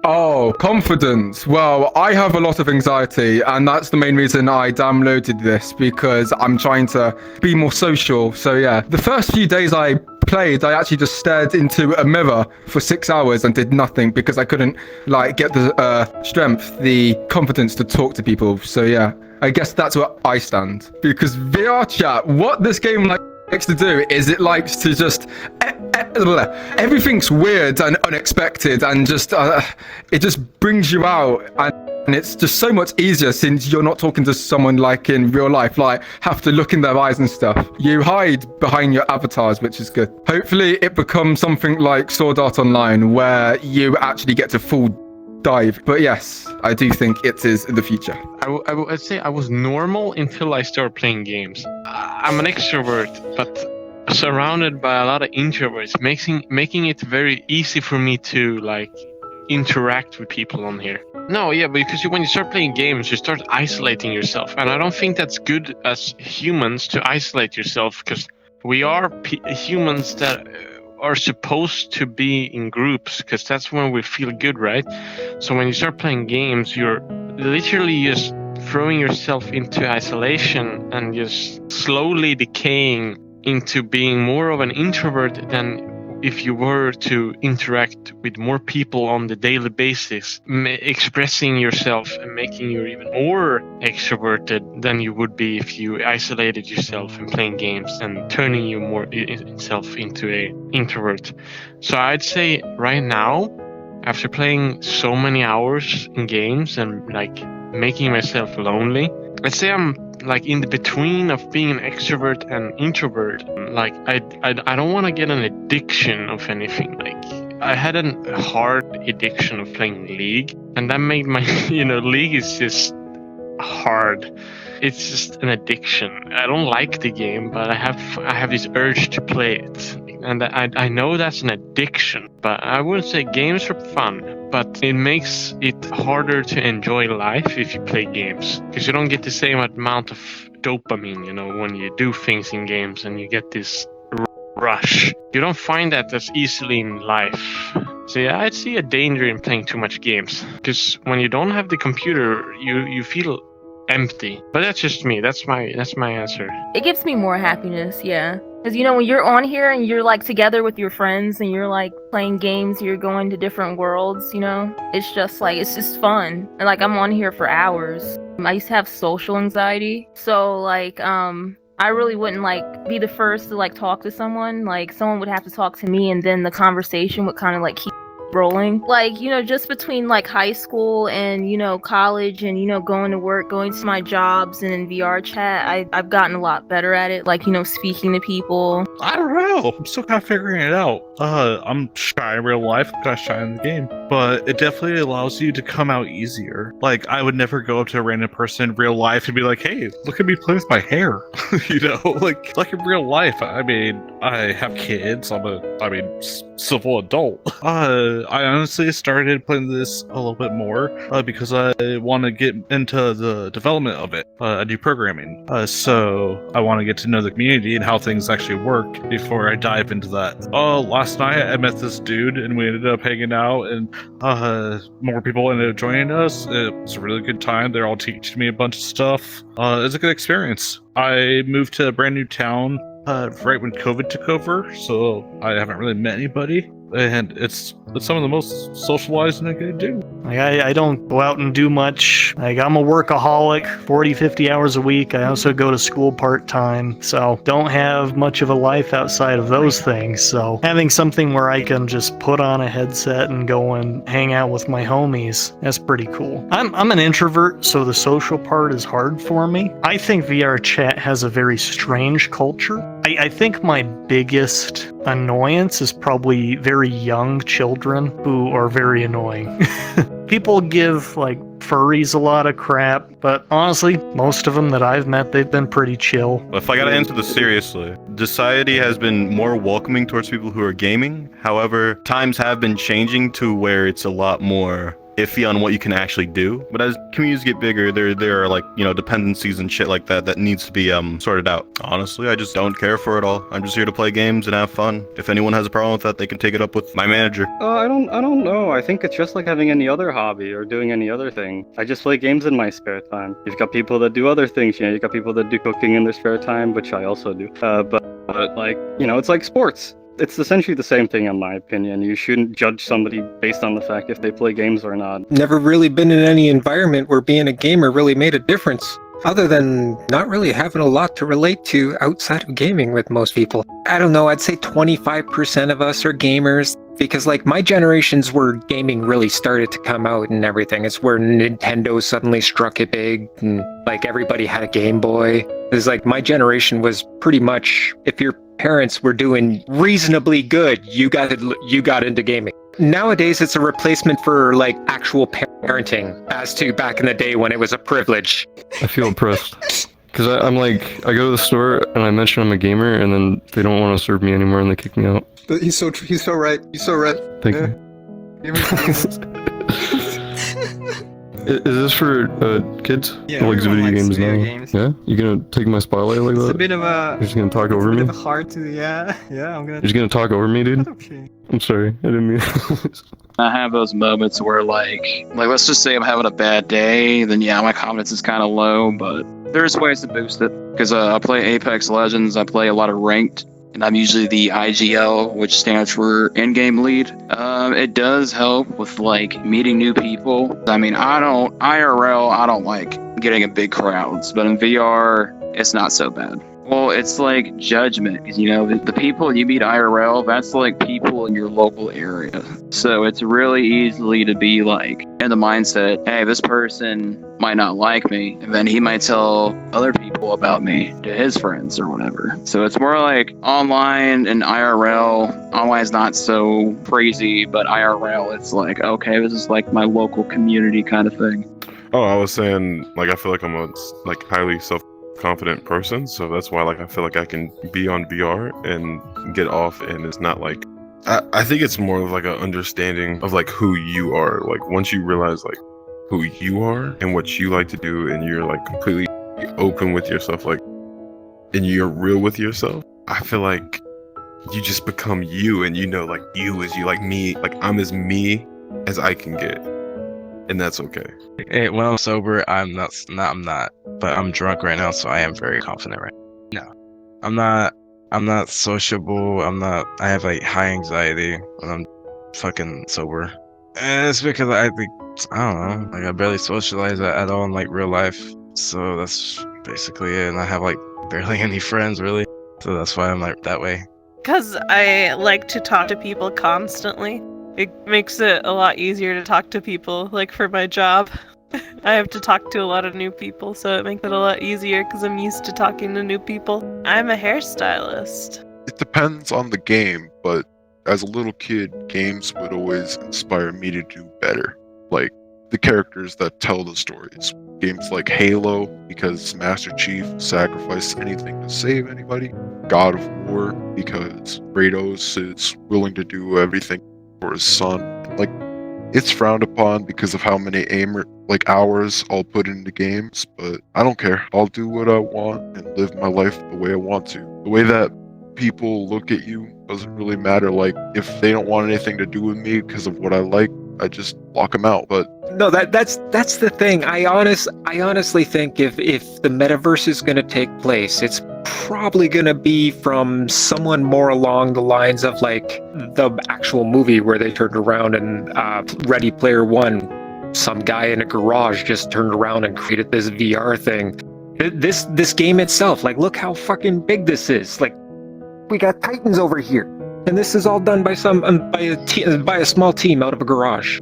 Oh, confidence. Well, I have a lot of anxiety, and that's the main reason I downloaded this, because I'm trying to be more social. So yeah, the first few days I played, I actually just stared into a mirror for 6 hours and did nothing because I couldn't like get the strength, the confidence to talk to people. So yeah, I guess that's where I stand. Because VR chat, what this game likes to do is it likes to just everything's weird and unexpected, and just it just brings you out, and it's just so much easier since you're not talking to someone like in real life, like have to look in their eyes and stuff. You hide behind your avatars, which is good. Hopefully it becomes something like Sword Art Online where you actually get to full dive. But yes, I do think it is the future. I'd say I was normal until I started playing games. I'm an extrovert, but surrounded by a lot of introverts, making it very easy for me to like interact with people on here. No, yeah, because when you start playing games, you start isolating yourself, and I don't think that's good as humans to isolate yourself, because we are humans that are supposed to be in groups, because that's when we feel good, right? So when you start playing games, you're literally just throwing yourself into isolation and just slowly decaying into being more of an introvert than if you were to interact with more people on the daily basis, expressing yourself and making you even more extroverted than you would be if you isolated yourself and playing games and turning you more itself into a introvert. So I'd say right now, after playing so many hours in games and like making myself lonely, I'd say I'm like in the between of being an extrovert and introvert. Like I don't want to get an addiction of anything. Like I had a hard addiction of playing League, and that made my League is just hard. It's just an addiction. I don't like the game, but I have this urge to play it, and I know that's an addiction. But I wouldn't say games are fun, but it makes it harder to enjoy life if you play games, because you don't get the same amount of dopamine, when you do things in games, and you get this rush. You don't find that as easily in life. So yeah, I'd see a danger in playing too much games, because when you don't have the computer, you feel empty. But that's just me. That's my answer. It gives me more happiness, yeah. Because when you're on here and you're like together with your friends and you're like playing games, you're going to different worlds, it's just fun. And like I'm on here for hours. I used to have social anxiety, so like I really wouldn't like be the first to like talk to someone. Like someone would have to talk to me, and then the conversation would kind of like keep rolling. Like, just between like high school and, college and, going to work, going to my jobs and in VR chat, I've gotten a lot better at it. Like, speaking to people. I don't know. I'm still kind of figuring it out. I'm shy in real life, I'm kind of shy in the game, but it definitely allows you to come out easier. Like, I would never go up to a random person in real life and be like, hey, look at me play with my hair. Like in real life. I mean, I have kids. I'm a civil adult. I honestly started playing this a little bit more because I want to get into the development of it. I do programming, so I want to get to know the community and how things actually work before I dive into that. Last night I met this dude and we ended up hanging out, and more people ended up joining us. It was a really good time. They're all teaching me a bunch of stuff. It's a good experience. I moved to a brand new town right when COVID took over, so I haven't really met anybody. And it's some of the most socializing I can do. Like I don't go out and do much. Like I'm a workaholic, 40, 50 hours a week. I also go to school part-time, so don't have much of a life outside of those things. So having something where I can just put on a headset and go and hang out with my homies, that's pretty cool. I'm an introvert, so the social part is hard for me. I think VR chat has a very strange culture. I think my biggest annoyance is probably very young children who are very annoying. People give like furries a lot of crap, but honestly, most of them that I've met, they've been pretty chill. If I gotta answer this seriously, society has been more welcoming towards people who are gaming. However, times have been changing to where it's a lot more iffy on what you can actually do. But as communities get bigger, there are like, you know, dependencies and shit like that needs to be sorted out. Honestly, I just don't care for it all. I'm just here to play games and have fun. If anyone has a problem with that, they can take it up with my manager. I don't know. I think it's just like having any other hobby or doing any other thing. I just play games in my spare time. You've got people that do other things, you know, you've got people that do cooking in their spare time, which I also do. But like, you know, it's like sports. It's essentially the same thing in my opinion. You shouldn't judge somebody based on the fact if they play games or not. Never really been in any environment where being a gamer really made a difference, other than not really having a lot to relate to outside of gaming with most people. I don't know, I'd say 25% of us are gamers, because like my generation's where gaming really started to come out and everything. It's where Nintendo suddenly struck it big and like everybody had a Game Boy. It's like my generation was pretty much, if your parents were doing reasonably good, you got into gaming. Nowadays, it's a replacement for like actual parenting, as to back in the day when it was a privilege. I feel oppressed. Because I'm like, I go to the store and I mention I'm a gamer, and then they don't want to serve me anymore and they kick me out. But he's so right. He's so right. Thank you. Is this for kids? Yeah, who likes everyone video likes games video now? games. Yeah? You gonna take my spotlight like that? It's a bit of a. You're just gonna talk over It's me? a bit of a hard to. Yeah, I'm gonna. You're just gonna talk over me, dude? Okay. I'm sorry. I didn't mean I have those moments where like let's just say I'm having a bad day, then yeah, my confidence is kind of low, but there's ways to boost it. Because I play Apex Legends, I play a lot of ranked, and I'm usually the IGL, which stands for in-game lead. It does help with like meeting new people. I mean, IRL, I don't like getting in big crowds, but in VR, it's not so bad. Well, it's like judgment, because you know the people you meet IRL, that's like people in your local area. So it's really easily to be like in the mindset, hey, this person might not like me, and then he might tell other people about me to his friends or whatever. So it's more like online and IRL. Online's not so crazy, but IRL, it's like, okay, this is like my local community kind of thing. Oh, I was saying, like, I feel like I'm a like highly self-confident person, so that's why like I feel like I can be on VR and get off, and it's not like I think it's more of like an understanding of like who you are. Like once you realize like who you are and what you like to do, and you're like completely open with yourself, like, and you're real with yourself, I feel like you just become you, and you know, like you is you, like me, like I'm as me as I can get. And that's okay. Hey, when I'm sober, I'm not, but I'm drunk right now, so I am very confident right now. No, I'm not sociable. I have like high anxiety when I'm fucking sober. And it's because I don't know, like I barely socialize at all in like real life. So that's basically it. And I have like barely any friends really. So that's why I'm like that way. Because I like to talk to people constantly. It makes it a lot easier to talk to people. Like for my job, I have to talk to a lot of new people, so it makes it a lot easier because I'm used to talking to new people. I'm a hairstylist. It depends on the game, but as a little kid, games would always inspire me to do better. Like the characters that tell the stories. Games like Halo, because Master Chief sacrificed anything to save anybody. God of War, because Kratos is willing to do everything for his son. Like, it's frowned upon because of how many hours I'll put into games, but I don't care. I'll do what I want and live my life the way I want to. The way that people look at you doesn't really matter. Like, if they don't want anything to do with me because of what I like, I just block them out. But no, that's the thing. I honestly think if the metaverse is going to take place, it's probably going to be from someone more along the lines of like the actual movie where they turned around and Ready Player One, some guy in a garage just turned around and created this VR thing. This game itself, like, look how fucking big this is. Like, we got Titans over here, and this is all done by by a small team out of a garage.